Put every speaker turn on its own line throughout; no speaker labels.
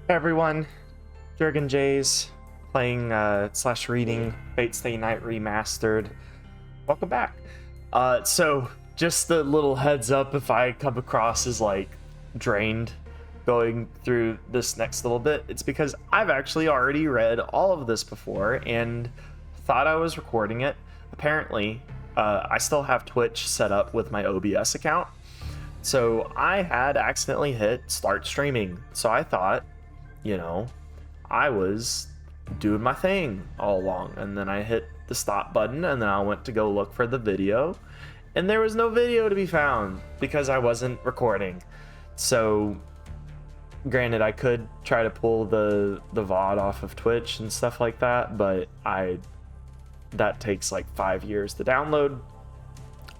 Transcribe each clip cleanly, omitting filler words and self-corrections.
Everyone, Jurgen J's playing slash reading Fate Stay Night Remastered. Welcome back. So just a little heads up if I come across as like drained going through this next little bit, it's because I've actually already read all of this before and thought I was recording it. Apparently, I still have Twitch set up with my OBS account. So I had accidentally hit start streaming. So I thought, you know, I was doing my thing all along. And then I hit the stop button and then I went to go look for the video. And there was no video to be found because I wasn't recording. So granted, I could try to pull the VOD off of Twitch and stuff like that, but that takes like 5 years to download.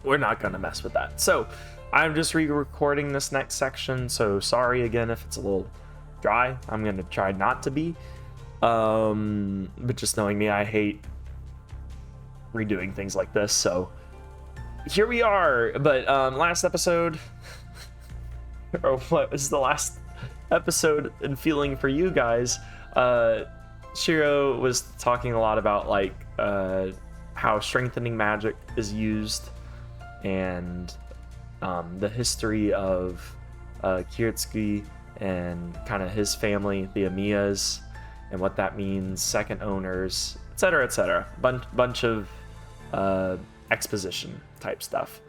We're not going to mess with that. So I'm just re-recording this next section, so sorry again if it's a little dry. I'm going to try not to be. But just knowing me, I hate redoing things like this, so here we are. But last episode, or what was the last episode and feeling for you guys, Shirou was talking a lot about like how strengthening magic is used and the history of Kiritsuki and kind of his family, the Amiyas, and what that means, second owners, etc., etc. Bunch of exposition type stuff.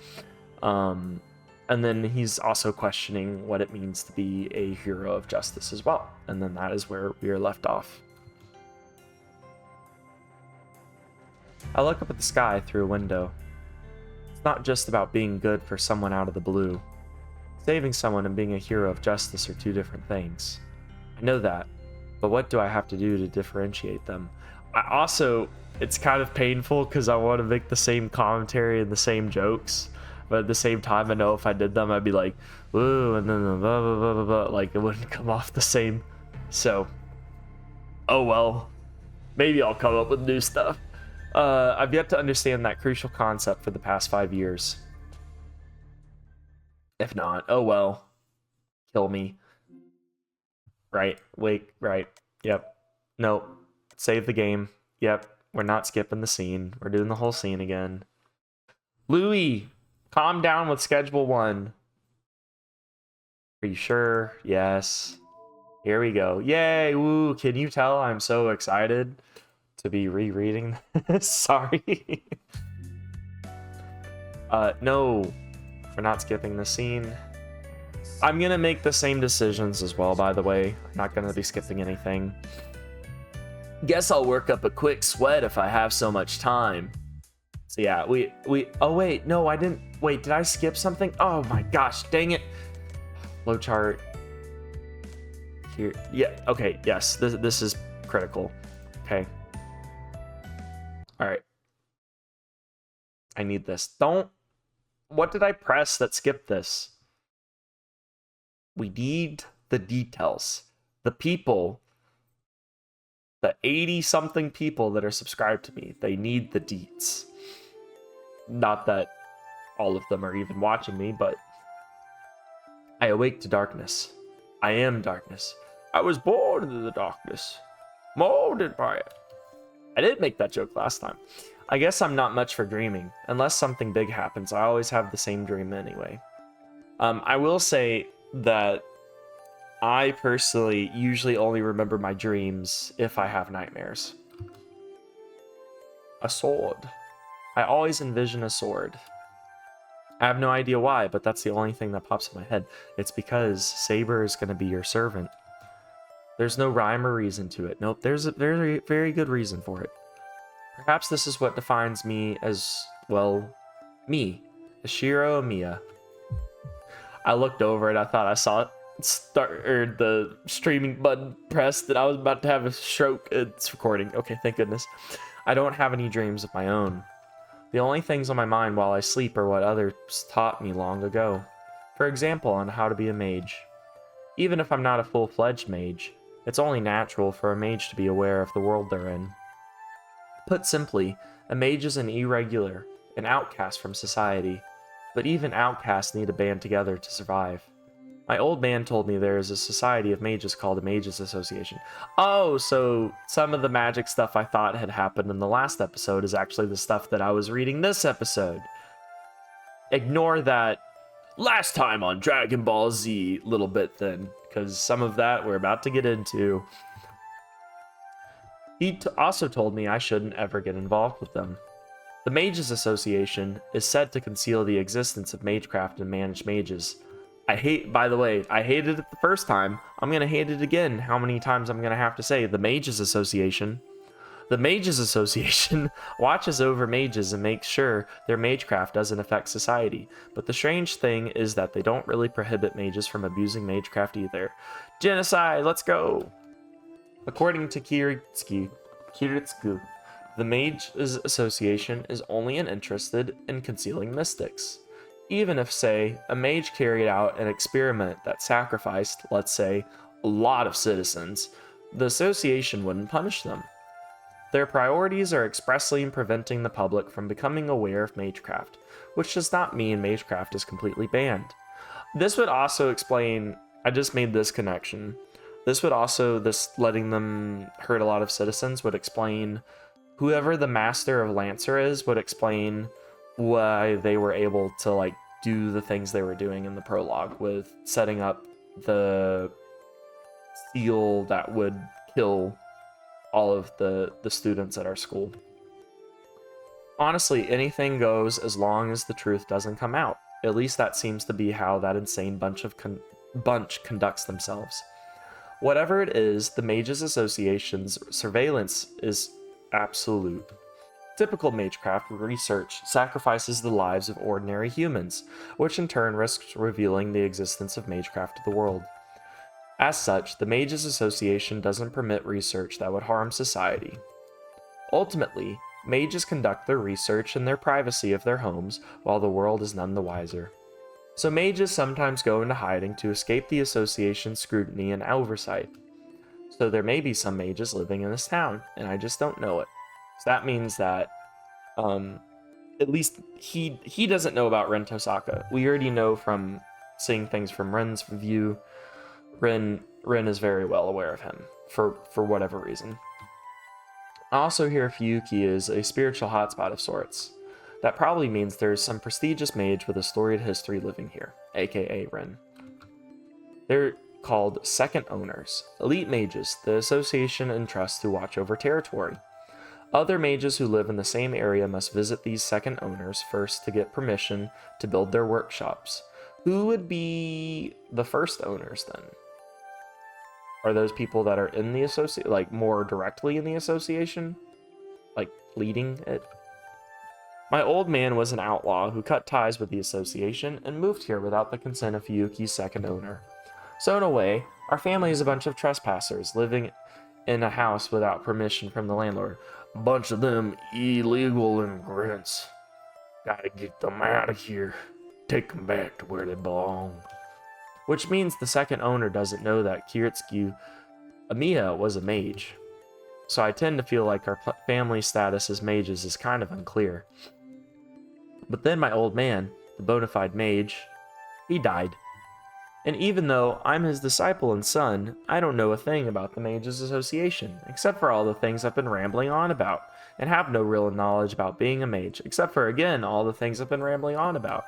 And then he's also questioning what it means to be a hero of justice as well. And then that is where we are left off. I look up at the sky through a window. It's not just about being good for someone out of the blue. Saving someone and being a hero of justice are two different things. I know that, but what do I have to do to differentiate them? It's kind of painful because I want to make the same commentary and the same jokes, but at the same time, I know if I did them, I'd be like, woo, and then blah, blah, blah, blah, blah. Like, it wouldn't come off the same. So, oh well. Maybe I'll come up with new stuff. I've yet to understand that crucial concept for the past 5 years. If not, oh well. Kill me. Right. Wait. Right. Yep. Nope. Save the game. Yep. We're not skipping the scene. We're doing the whole scene again. Louis, calm down with schedule 1. Are you sure? Yes. Here we go. Yay. Woo. Can you tell I'm so excited to be rereading this? Sorry. No. We're not skipping the scene. I'm gonna make the same decisions as well, by the way. I'm not gonna be skipping anything. Guess I'll work up a quick sweat if I have so much time. So yeah, oh wait, no, I didn't. Wait, did I skip something? Oh my gosh, dang it. Flowchart. Here, yeah, okay, yes, this is critical. Okay. All right. I need this. What did I press that skipped this? We need the details. The people, the 80-something people that are subscribed to me, they need the deets. Not that all of them are even watching me, but I awake to darkness. I am darkness. I was born into the darkness, molded by it. I did make that joke last time. I guess I'm not much for dreaming. Unless something big happens, I always have the same dream anyway. I will say that I personally usually only remember my dreams if I have nightmares. A sword. I always envision a sword. I have no idea why, but that's the only thing that pops in my head. It's because Saber is going to be your servant. There's no rhyme or reason to it. Nope, there's a very, very good reason for it. Perhaps this is what defines me as, well, me, Shirou Miya. I looked over it, I thought I saw it the streaming button pressed, and I was about to have a stroke. It's recording. Okay, thank goodness. I don't have any dreams of my own. The only things on my mind while I sleep are what others taught me long ago. For example, on how to be a mage. Even if I'm not a full-fledged mage, it's only natural for a mage to be aware of the world they're in. Put simply, a mage is an irregular, an outcast from society, but even outcasts need to band together to survive. My old man told me there is a society of mages called the Mages Association. Oh, so some of the magic stuff I thought had happened in the last episode is actually the stuff that I was reading this episode. Ignore that last time on Dragon Ball Z little bit then, because some of that we're about to get into. He also told me I shouldn't ever get involved with them. The Mages Association is said to conceal the existence of magecraft and managed mages. By the way, I hated it the first time. I'm going to hate it again. How many times I'm going to have to say the Mages Association? The Mages Association watches over mages and makes sure their magecraft doesn't affect society. But the strange thing is that they don't really prohibit mages from abusing magecraft either. Genocide, let's go! According to Kiritsugu, the Mages Association is only interested in concealing mystics. Even if, say, a mage carried out an experiment that sacrificed, let's say, a lot of citizens, the association wouldn't punish them. Their priorities are expressly in preventing the public from becoming aware of magecraft, which does not mean magecraft is completely banned. This would also explain, I just made this connection, this letting them hurt a lot of citizens would explain, whoever the Master of Lancer is would explain why they were able to do the things they were doing in the prologue with setting up the seal that would kill all of the students at our school. Honestly, anything goes as long as the truth doesn't come out. At least that seems to be how that insane bunch conducts themselves. Whatever it is, the Mages Association's surveillance is absolute. Typical magecraft research sacrifices the lives of ordinary humans, which in turn risks revealing the existence of magecraft to the world. As such, the Mages Association doesn't permit research that would harm society. Ultimately, mages conduct their research in their privacy of their homes, while the world is none the wiser. So mages sometimes go into hiding to escape the association's scrutiny and oversight. So there may be some mages living in this town, and I just don't know it. So that means that, at least he doesn't know about Ren Tosaka. We already know from seeing things from Ren's view, Ren is very well aware of him, for whatever reason. I also hear Fuyuki is a spiritual hotspot of sorts. That probably means there's some prestigious mage with a storied history living here, aka Ren. They're called second owners, elite mages the association entrusts to watch over territory. Other mages who live in the same area must visit these second owners first to get permission to build their workshops. Who would be the first owners then? Are those people that are in the association, more directly in the association? Leading it? My old man was an outlaw who cut ties with the association and moved here without the consent of Fuyuki's second owner. So in a way, our family is a bunch of trespassers living in a house without permission from the landlord. Bunch of them illegal immigrants. Gotta get them out of here. Take them back to where they belong. Which means the second owner doesn't know that Kiritsugu Amiya was a mage. So I tend to feel like our family status as mages is kind of unclear. But then my old man, the bona fide mage, he died. And even though I'm his disciple and son, I don't know a thing about the Mages Association, except for all the things I've been rambling on about, and have no real knowledge about being a mage, except for, again, all the things I've been rambling on about.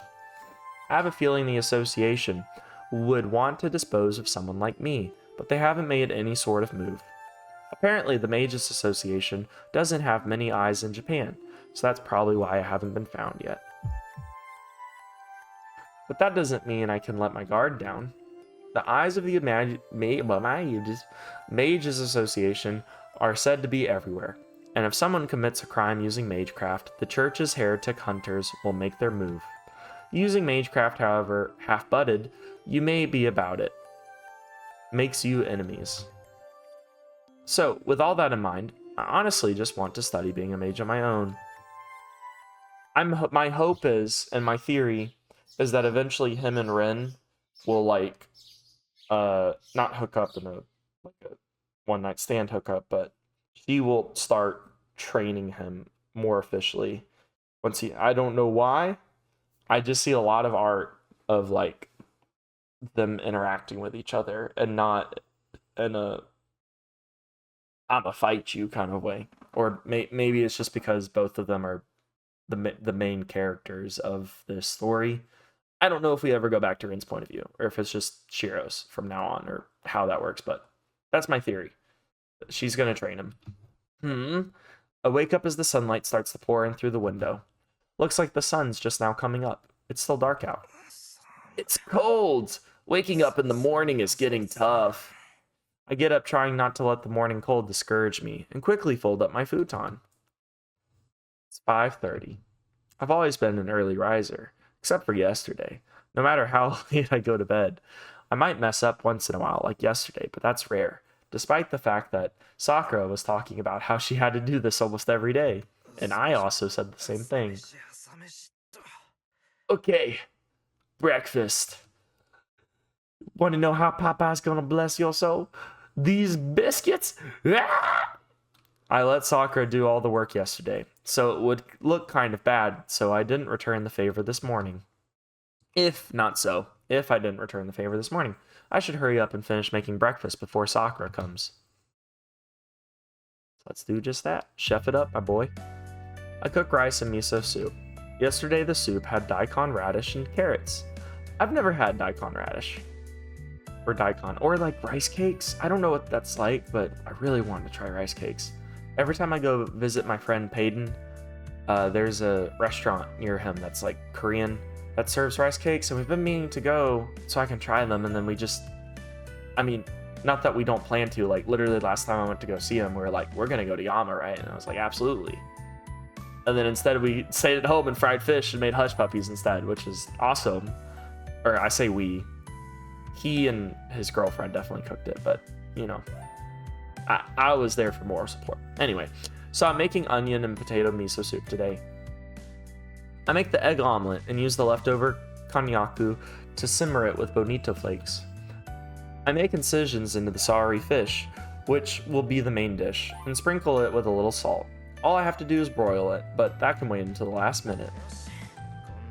I have a feeling the association would want to dispose of someone like me, but they haven't made any sort of move. Apparently, the Mages Association doesn't have many eyes in Japan, so that's probably why I haven't been found yet. But that doesn't mean I can let my guard down. The eyes of the Mages Association are said to be everywhere, and if someone commits a crime using magecraft, the church's heretic hunters will make their move. Using magecraft, however, half-butted, you may be about it. Makes you enemies. So, with all that in mind, I honestly just want to study being a mage on my own. My hope is, and my theory, is that eventually him and Ren will, not hook up in a one-night stand hookup, but she will start training him more officially. I don't know why, I just see a lot of art of, them interacting with each other and not in a "I'ma fight you" kind of way. Or maybe it's just because both of them are the main characters of this story. I don't know if we ever go back to Rin's point of view, or if it's just Shirou's from now on, or how that works, but that's my theory. She's gonna train him. I wake up as the sunlight starts to pour in through the window. Looks like the sun's just now coming up. It's still dark out. It's cold! Waking up in the morning is getting tough. I get up trying not to let the morning cold discourage me, and quickly fold up my futon. It's 5:30. I've always been an early riser, except for yesterday. No matter how late I go to bed, I might mess up once in a while, like yesterday, but that's rare, despite the fact that Sakura was talking about how she had to do this almost every day, and I also said the same thing. Okay, breakfast. Want to know how Papa's gonna bless your soul? These biscuits? Ah! I let Sakura do all the work yesterday, so it would look kind of bad, so I didn't return the favor this morning. If I didn't return the favor this morning, I should hurry up and finish making breakfast before Sakura comes. Let's do just that. Chef it up, my boy. I cook rice and miso soup. Yesterday the soup had daikon radish and carrots. I've never had daikon radish. Or daikon. Or like rice cakes. I don't know what that's like, but I really wanted to try rice cakes. Every time I go visit my friend Payton, there's a restaurant near him that's like Korean that serves rice cakes, and we've been meaning to go so I can try them, and then not that we don't plan to, like literally last time I went to go see him, we were like, we're gonna go to Yama, right? And I was like, absolutely. And then instead we stayed at home and fried fish and made hush puppies instead, which is awesome. Or I say we. He and his girlfriend definitely cooked it, but you know, I was there for moral support. Anyway, so I'm making onion and potato miso soup today. I make the egg omelet and use the leftover konnyaku to simmer it with bonito flakes. I make incisions into the sari fish, which will be the main dish, and sprinkle it with a little salt. All I have to do is broil it, but that can wait until the last minute.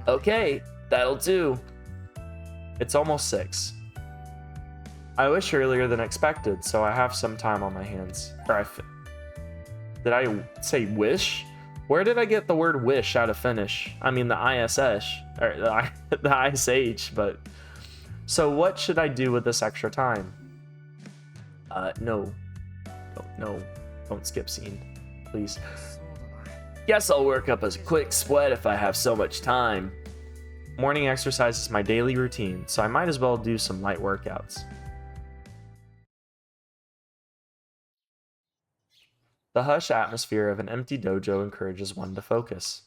Okay, that'll do. It's almost 6. I wish earlier than expected, so I have some time on my hands. Did I say wish? Where did I get the word wish out of Finnish? I mean the ISS, or the ISH, but... So what should I do with this extra time? No. Don't skip scene, please. Guess I'll work up a quick sweat if I have so much time. Morning exercise is my daily routine, so I might as well do some light workouts. The hush atmosphere of an empty dojo encourages one to focus.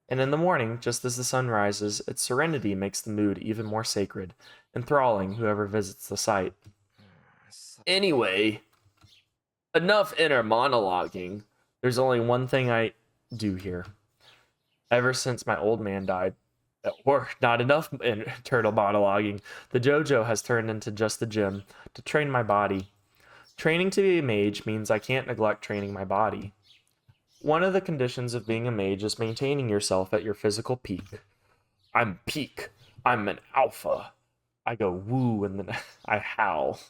And in the morning, just as the sun rises, its serenity makes the mood even more sacred, enthralling whoever visits the site. Anyway, enough inner monologuing. There's only one thing I do here. Ever since my old man died, or not enough internal monologuing, the dojo has turned into just a gym to train my body. Training to be a mage means I can't neglect training my body. One of the conditions of being a mage is maintaining yourself at your physical peak. I'm peak. I'm an alpha. I go woo and then I howl.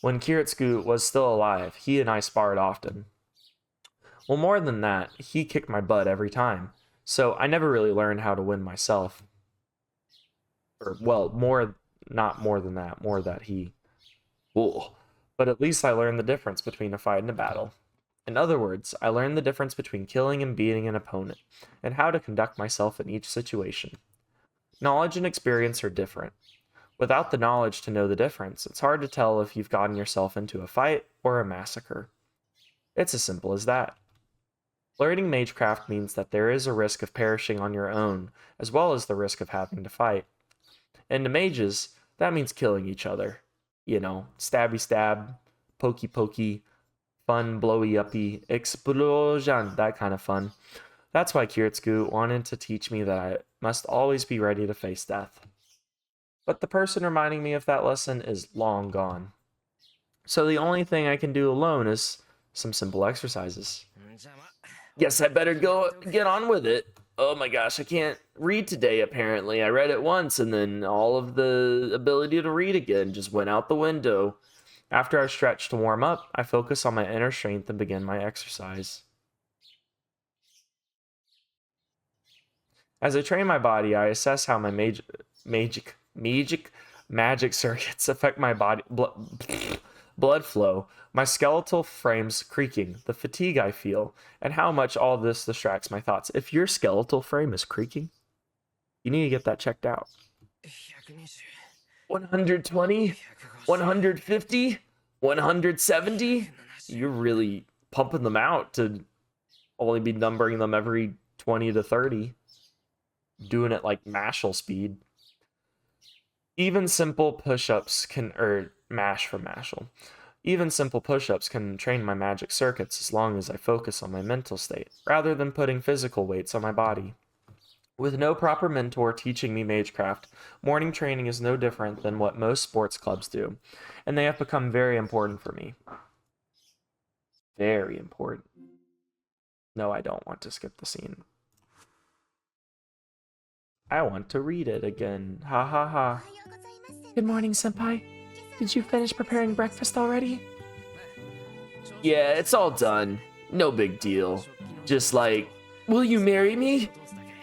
When Kiritsugu was still alive, he and I sparred often. Well, more than that, he kicked my butt every time, so I never really learned how to win myself. Not more than that, more that he... Ooh. But at least I learned the difference between a fight and a battle. In other words, I learned the difference between killing and beating an opponent, and how to conduct myself in each situation. Knowledge and experience are different. Without the knowledge to know the difference, it's hard to tell if you've gotten yourself into a fight or a massacre. It's as simple as that. Learning magecraft means that there is a risk of perishing on your own, as well as the risk of having to fight. And to mages, that means killing each other. You know, stabby stab, pokey pokey, fun blowy uppy, explosion, that kind of fun. That's why Kiritsugu wanted to teach me that I must always be ready to face death. But the person reminding me of that lesson is long gone. So the only thing I can do alone is some simple exercises. Guess I better go get on with it. oh my gosh, I can't read today apparently. I read it once and then all of the ability to read again just went out the window. After I stretch to warm up, I focus on my inner strength and begin my exercise. As I train my body, I assess how my magic circuits affect my body blood flow, my skeletal frame's creaking, the fatigue I feel, and how much all this distracts my thoughts. If your skeletal frame is creaking, you need to get that checked out. 120, 150, 170. You're really pumping them out to only be numbering them every 20 to 30. Doing it like mashal speed. Even simple push-ups can, or mash for mashal. Even simple push-ups can train my magic circuits as long as I focus on my mental state, rather than putting physical weights on my body. With no proper mentor teaching me magecraft, morning training is no different than what most sports clubs do, and they have become very important for me. Very important. No, I don't want to skip the scene. I want to read it again. Ha ha ha. Good morning, senpai. Did you finish preparing breakfast already? Yeah, it's all done. No big deal. Just like, will you marry me?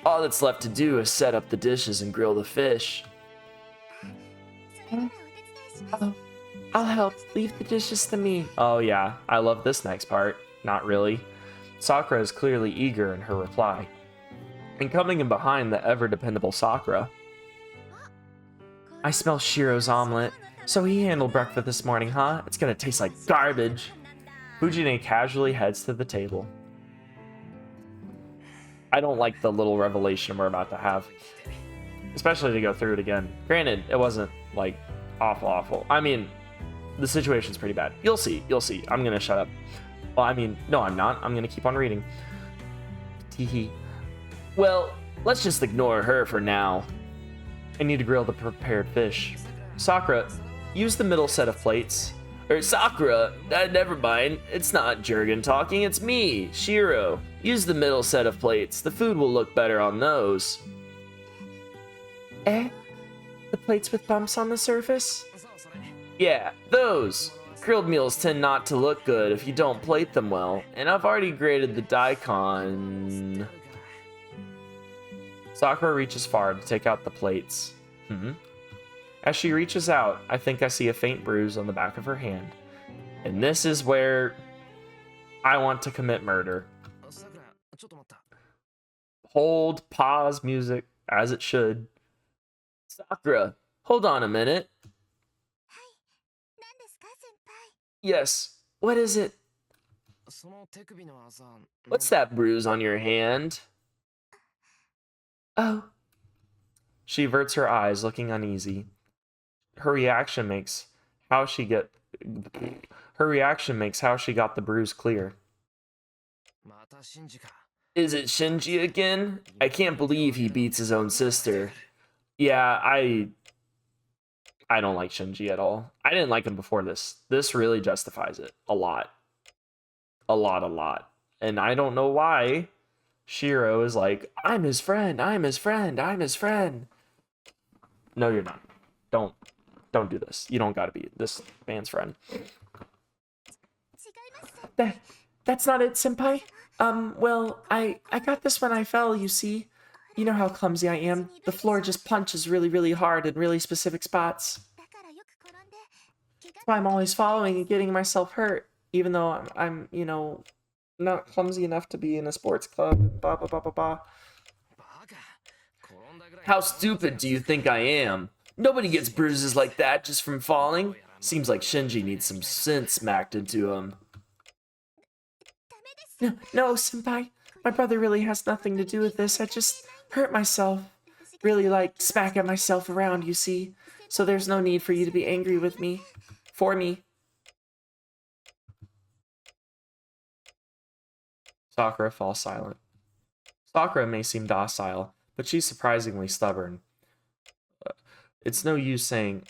All that's left to do is set up the dishes and grill the fish. Oh, I'll help. Leave the dishes to me. Oh yeah, I love this next part. Not really. Sakura is clearly eager in her reply. And coming in behind the ever-dependable Sakura. I smell Shirou's omelet. So he handled breakfast this morning, huh? It's gonna taste like garbage. Fujine casually heads to the table. I don't like the little revelation we're about to have. Especially to go through it again. Granted, it wasn't, like, awful. I mean, the situation's pretty bad. You'll see. I'm gonna shut up. Well, I mean, no, I'm not. I'm gonna keep on reading. Teehee. Well, let's just ignore her for now. I need to grill the prepared fish. Sakura, use the middle set of plates. Sakura, never mind. It's not Jurgen talking, it's me, Shirou. Use the middle set of plates. The food will look better on those. Eh? The plates with bumps on the surface? Yeah, those. Grilled meals tend not to look good if you don't plate them well, and I've already graded the daikon. Sakura reaches far to take out the plates. As she reaches out, I think I see a faint bruise on the back of her hand. And this is where I want to commit murder. Hold, pause, music, as it should. Sakura, hold on a minute. Yes, what is it? What's that bruise on your hand? Oh. She averts her eyes, looking uneasy. Her reaction makes how she got the bruise clear. Is it Shinji again? I can't believe he beats his own sister. Yeah, I don't like Shinji at all. I didn't like him before this. This really justifies it. A lot. A lot. And I don't know why Shirou is like, I'm his friend. No, you're not. Don't do this. You don't gotta be this man's friend. That's not it, senpai. Well, I got this when I fell, you see. You know how clumsy I am. The floor just punches really hard in really specific spots. That's why I'm always falling and getting myself hurt, even though I'm you know, not clumsy enough to be in a sports club. Blah, blah, blah, blah, blah. How stupid do you think I am? Nobody gets bruises like that just from falling. Seems like Shinji needs some sense smacked into him. No, senpai. My brother really has nothing to do with this. I just hurt myself. Really, like, smacking myself around, you see. So there's no need for you to be angry with me. For me. Sakura falls silent. Sakura may seem docile, but she's surprisingly stubborn. It's no use saying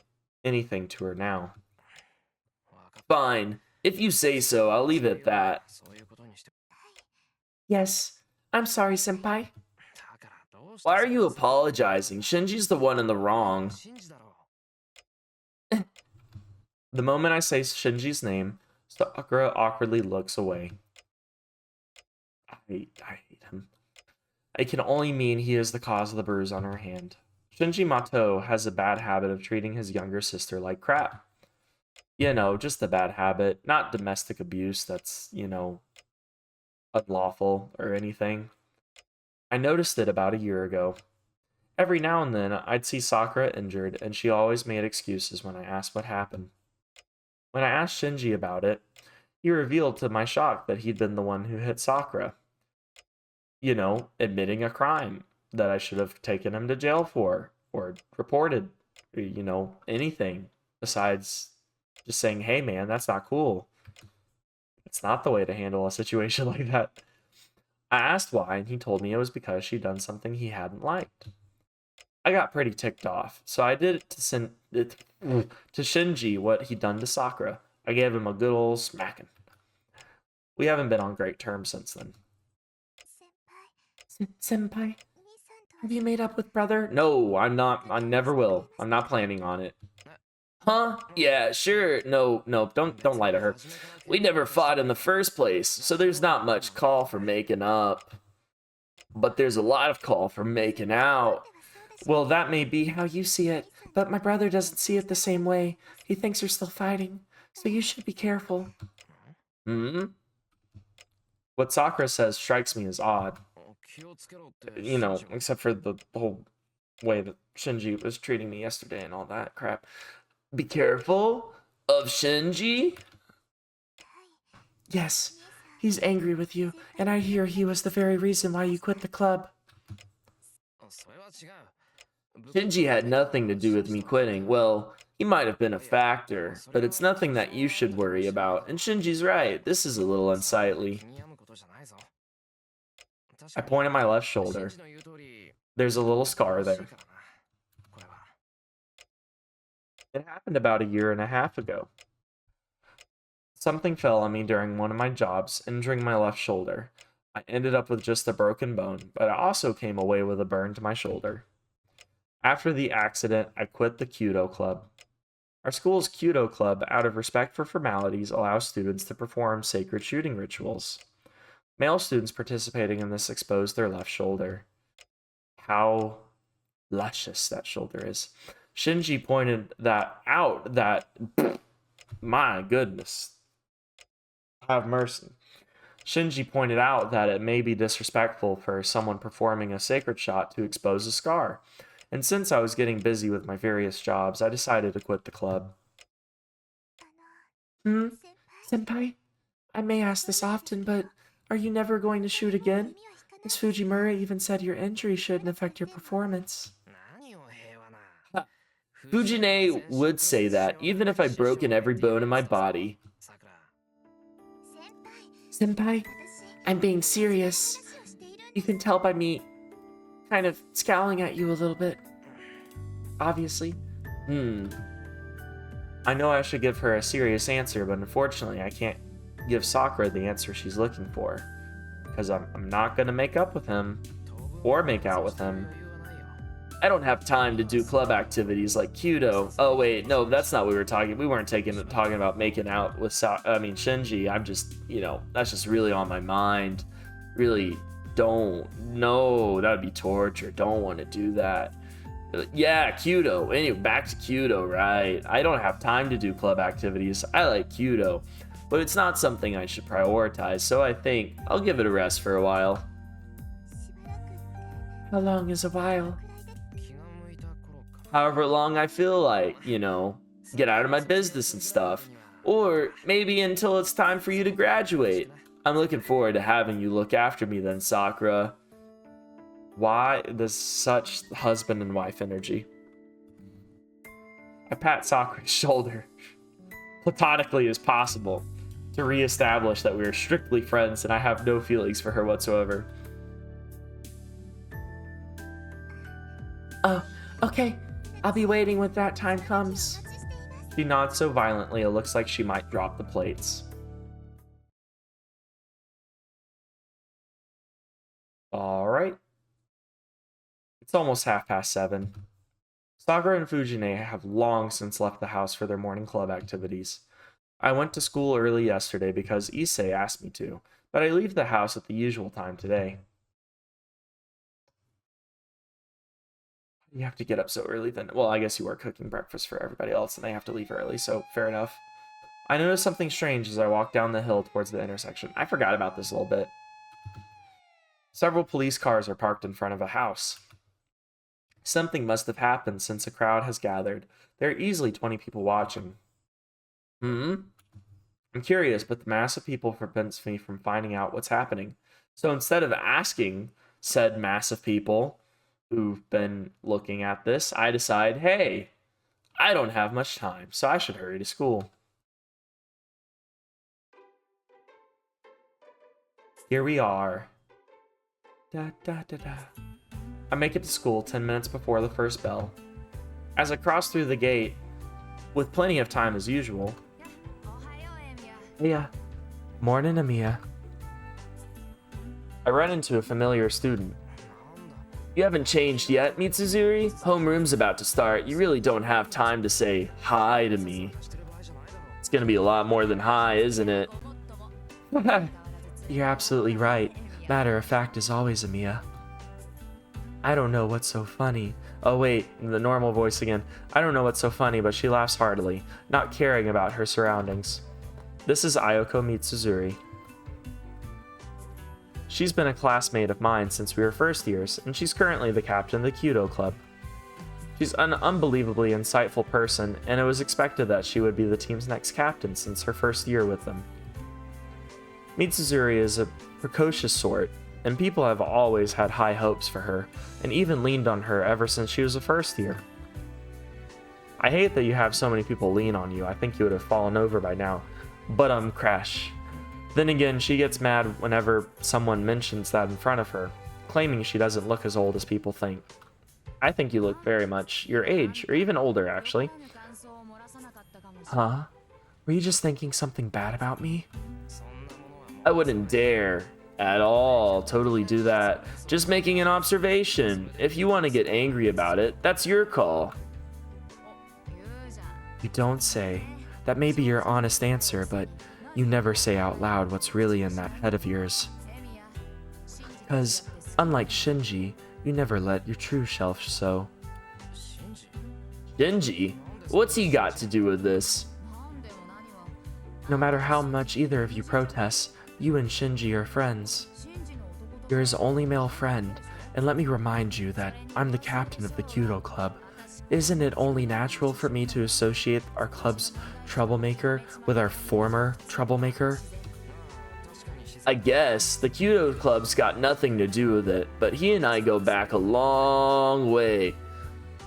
anything to her now. Fine. If you say so, I'll leave it at that. Yes. I'm sorry, senpai. Why are you apologizing? Shinji's the one in the wrong. The moment I say Shinji's name, Sakura awkwardly looks away. I hate him. It can only mean he is the cause of the bruise on her hand. Shinji Matou has a bad habit of treating his younger sister like crap. You know, just a bad habit. Not domestic abuse that's, you know, unlawful or anything. I noticed it about a year ago. Every now and then, I'd see Sakura injured, and she always made excuses when I asked what happened. When I asked Shinji about it, he revealed to my shock that he'd been the one who hit Sakura. You know, admitting a crime that I should have taken him to jail for, or reported, or, you know, anything besides just saying, hey man, that's not cool. It's not the way to handle a situation like that. I asked why, and he told me it was because she'd done something he hadn't liked. I got pretty ticked off, so I did it to Shinji what he'd done to Sakura. I gave him a good old smacking. We haven't been on great terms since then. Senpai, have you made up with brother? No, I'm not. I never will. I'm not planning on it. Huh? Yeah, sure. No, don't lie to her. We never fought in the first place, so there's not much call for making up. But there's a lot of call for making out. Well, that may be how you see it, but my brother doesn't see it the same way. He thinks you're still fighting, so you should be careful. What Sakura says strikes me as odd. You know, except for the whole way that Shinji was treating me yesterday and all that crap. Be careful of Shinji? Yes, he's angry with you, and I hear he was the very reason why you quit the club. Shinji had nothing to do with me quitting. Well, he might have been a factor, but it's nothing that you should worry about. And Shinji's right, this is a little unsightly. I point at my left shoulder. There's a little scar there. It happened about 1.5 years ago. Something fell on me during one of my jobs, injuring my left shoulder. I ended up with just a broken bone, but I also came away with a burn to my shoulder. After the accident, I quit the Kyudo club. Our school's Kyudo club, out of respect for formalities, allows students to perform sacred shooting rituals. Male students participating in this exposed their left shoulder. How luscious that shoulder is. Shinji pointed that out, my goodness. Have mercy. Shinji pointed out that it may be disrespectful for someone performing a sacred shot to expose a scar. And since I was getting busy with my various jobs, I decided to quit the club. Senpai, I may ask this often, but are you never going to shoot again? Miss Fujimura even said your injury shouldn't affect your performance. Fujine would say that, even if I'd broken every bone in my body. Senpai, I'm being serious. You can tell by me kind of scowling at you a little bit. Obviously. I know I should give her a serious answer, but unfortunately I can't give Sakura the answer she's looking for. Because I'm not going to make up with him. Or make out with him. I don't have time to do club activities like Kyudo. Oh wait, no, that's not what we were talking. We weren't talking about making out with Shinji. I'm just, you know, that's just really on my mind. Really don't. No, that would be torture. Don't want to do that. Yeah, Kyudo. Anyway, back to Kyudo, right? I don't have time to do club activities. I like Kyudo, but it's not something I should prioritize, so I think I'll give it a rest for a while. How long is a while? However long I feel like, you know, get out of my business and stuff. Or maybe until it's time for you to graduate. I'm looking forward to having you look after me then, Sakura. Why there's such husband and wife energy? I pat Sakura's shoulder, platonically as possible, to reestablish that we are strictly friends and I have no feelings for her whatsoever. Oh, okay. I'll be waiting when that time comes. She nods so violently it looks like she might drop the plates. All right. It's almost 7:30. Sakura and Fujine have long since left the house for their morning club activities. I went to school early yesterday because Issei asked me to, but I leave the house at the usual time today. You have to get up so early then. Well, I guess you are cooking breakfast for everybody else and they have to leave early, so fair enough. I noticed something strange as I walked down the hill towards the intersection. I forgot about this a little bit. Several police cars are parked in front of a house. Something must have happened since a crowd has gathered. There are easily 20 people watching. I'm curious, but the mass of people prevents me from finding out what's happening. So instead of asking said mass of people who've been looking at this, I decide, hey, I don't have much time, so I should hurry to school. Here we are. Da, da, da, da. I make it to school 10 minutes before the first bell. As I cross through the gate, with plenty of time as usual. Yeah. Morning, Amiya. I run into a familiar student. You haven't changed yet, Mitsuzuri? Homeroom's about to start. You really don't have time to say hi to me. It's gonna be a lot more than hi, isn't it? You're absolutely right. Matter of fact as always, Amiya. I don't know what's so funny. Oh wait, the normal voice again. I don't know what's so funny, but she laughs heartily, not caring about her surroundings. This is Ayako Mitsuzuri. She's been a classmate of mine since we were first years, and she's currently the captain of the Kyudo Club. She's an unbelievably insightful person, and it was expected that she would be the team's next captain since her first year with them. Mitsuzuri is a precocious sort, and people have always had high hopes for her, and even leaned on her ever since she was a first year. I hate that you have so many people lean on you. I think you would have fallen over by now. But crash. Then again, she gets mad whenever someone mentions that in front of her, claiming she doesn't look as old as people think. I think you look very much your age, or even older, actually. Huh? Were you just thinking something bad about me? I wouldn't dare at all totally do that. Just making an observation. If you want to get angry about it, that's your call. You don't say. That may be your honest answer, but you never say out loud what's really in that head of yours. Because, unlike Shinji, you never let your true self show. Shinji? What's he got to do with this? No matter how much either of you protests, you and Shinji are friends. You're his only male friend, and let me remind you that I'm the captain of the Kyudo Club. Isn't it only natural for me to associate our club's troublemaker with our former troublemaker? I guess the Kyudo Club's got nothing to do with it, but he and I go back a long way.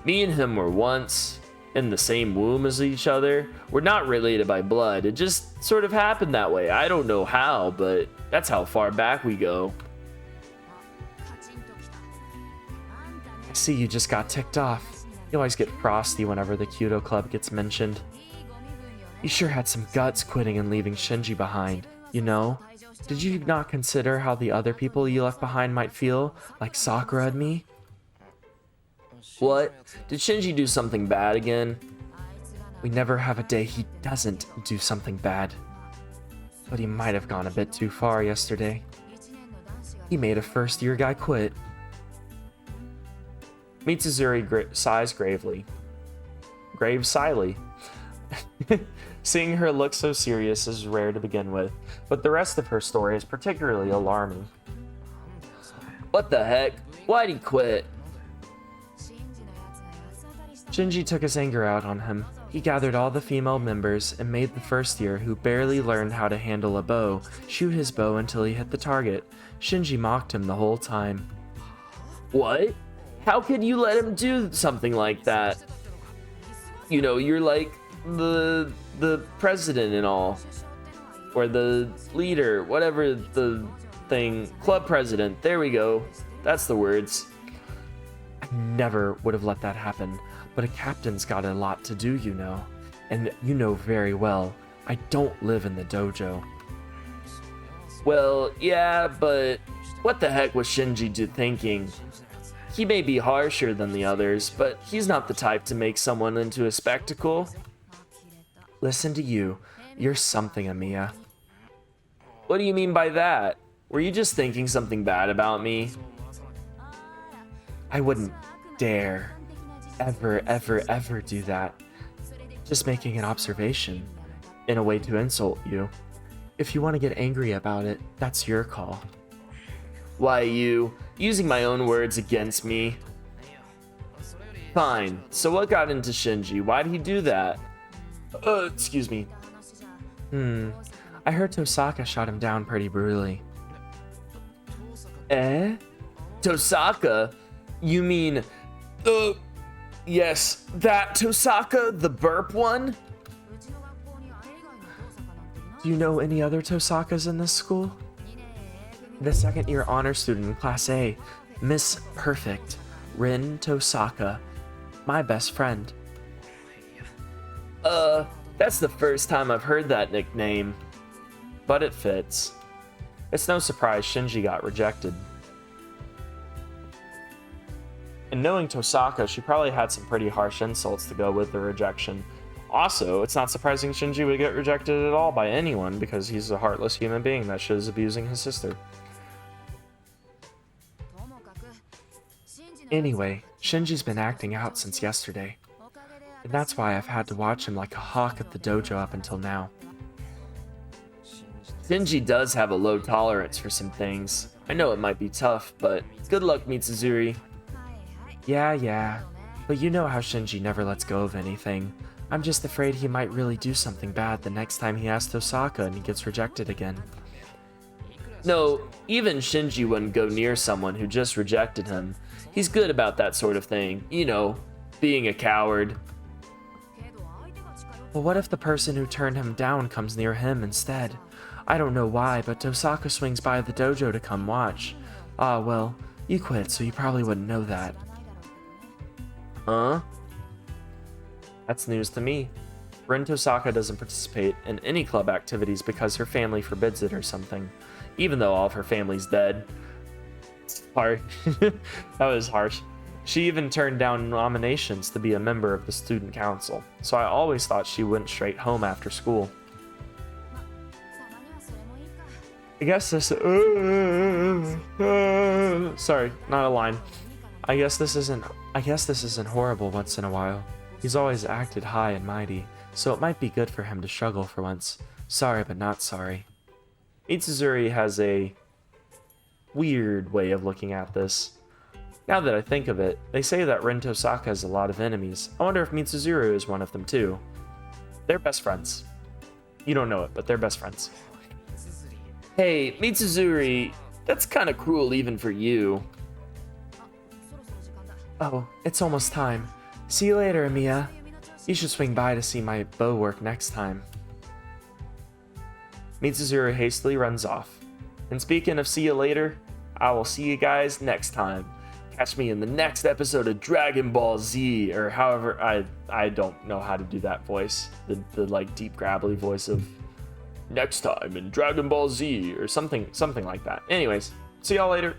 Me and him were once in the same womb as each other. We're not related by blood. It just sort of happened that way. I don't know how, but that's how far back we go. I see you just got ticked off. You always get frosty whenever the Kyudo Club gets mentioned. You sure had some guts quitting and leaving Shinji behind, you know? Did you not consider how the other people you left behind might feel, like Sakura and me? What? Did Shinji do something bad again? We never have a day he doesn't do something bad. But he might have gone a bit too far yesterday. He made a first-year guy quit. Mitsuzuri sighs gravely. Grave slyly. Seeing her look so serious is rare to begin with, but the rest of her story is particularly alarming. What the heck? Why'd he quit? Shinji took his anger out on him. He gathered all the female members and made the first year, who barely learned how to handle a bow, shoot his bow until he hit the target. Shinji mocked him the whole time. What? How could you let him do something like that? You know, you're like the president and all. Or the leader, whatever the thing. Club president, there we go. That's the words. I never would have let that happen. But a captain's got a lot to do, you know. And you know very well, I don't live in the dojo. Well, yeah, but what the heck was Shinji thinking? He may be harsher than the others, but he's not the type to make someone into a spectacle. Listen to you. You're something, Amiya. What do you mean by that? Were you just thinking something bad about me? I wouldn't dare ever do that. Just making an observation in a way to insult you. If you want to get angry about it, that's your call. Why, you using my own words against me? Fine. So what got into Shinji? Why'd he do that? Excuse me. I heard Tosaka shot him down pretty brutally. Eh? Tosaka? You mean... yes, that Tosaka, the burp one? Do you know any other Tosakas in this school? The second-year honor student in Class A, Miss Perfect, Rin Tosaka, my best friend. That's the first time I've heard that nickname, but it fits. It's no surprise Shinji got rejected. And knowing Tosaka, she probably had some pretty harsh insults to go with the rejection. Also, it's not surprising Shinji would get rejected at all by anyone because he's a heartless human being that is abusing his sister. Anyway, Shinji's been acting out since yesterday, and that's why I've had to watch him like a hawk at the dojo up until now. Shinji does have a low tolerance for some things. I know it might be tough, but good luck, Mitsuzuri. Yeah, but you know how Shinji never lets go of anything. I'm just afraid he might really do something bad the next time he asks Tosaka and he gets rejected again. No, even Shinji wouldn't go near someone who just rejected him. He's good about that sort of thing, you know, being a coward. Well, what if the person who turned him down comes near him instead? I don't know why, but Tosaka swings by the dojo to come watch. Ah, well, you quit, so you probably wouldn't know that. Huh? That's news to me. Rin Tosaka doesn't participate in any club activities because her family forbids it or something, even though all of her family's dead. Sorry, that was harsh. She even turned down nominations to be a member of the student council, so I always thought she went straight home after school. I guess this... sorry, not a line. I guess this isn't horrible once in a while. He's always acted high and mighty, so it might be good for him to struggle for once. Sorry, but not sorry. Mitsuzuri has a weird way of looking at this. Now that I think of it, they say that Rin Tosaka has a lot of enemies. I wonder if Mitsuzuru is one of them too. They're best friends. You don't know it, but they're best friends. Hey, Mitsuzuri, that's kind of cruel even for you. Oh, it's almost time. See you later, Amiya. You should swing by to see my bow work next time. Mitsuzuru hastily runs off. And speaking of see you later, I will see you guys next time. Catch me in the next episode of Dragon Ball Z, or however, I don't know how to do that voice. The like deep gravelly voice of next time in Dragon Ball Z, or something like that. Anyways, see y'all later.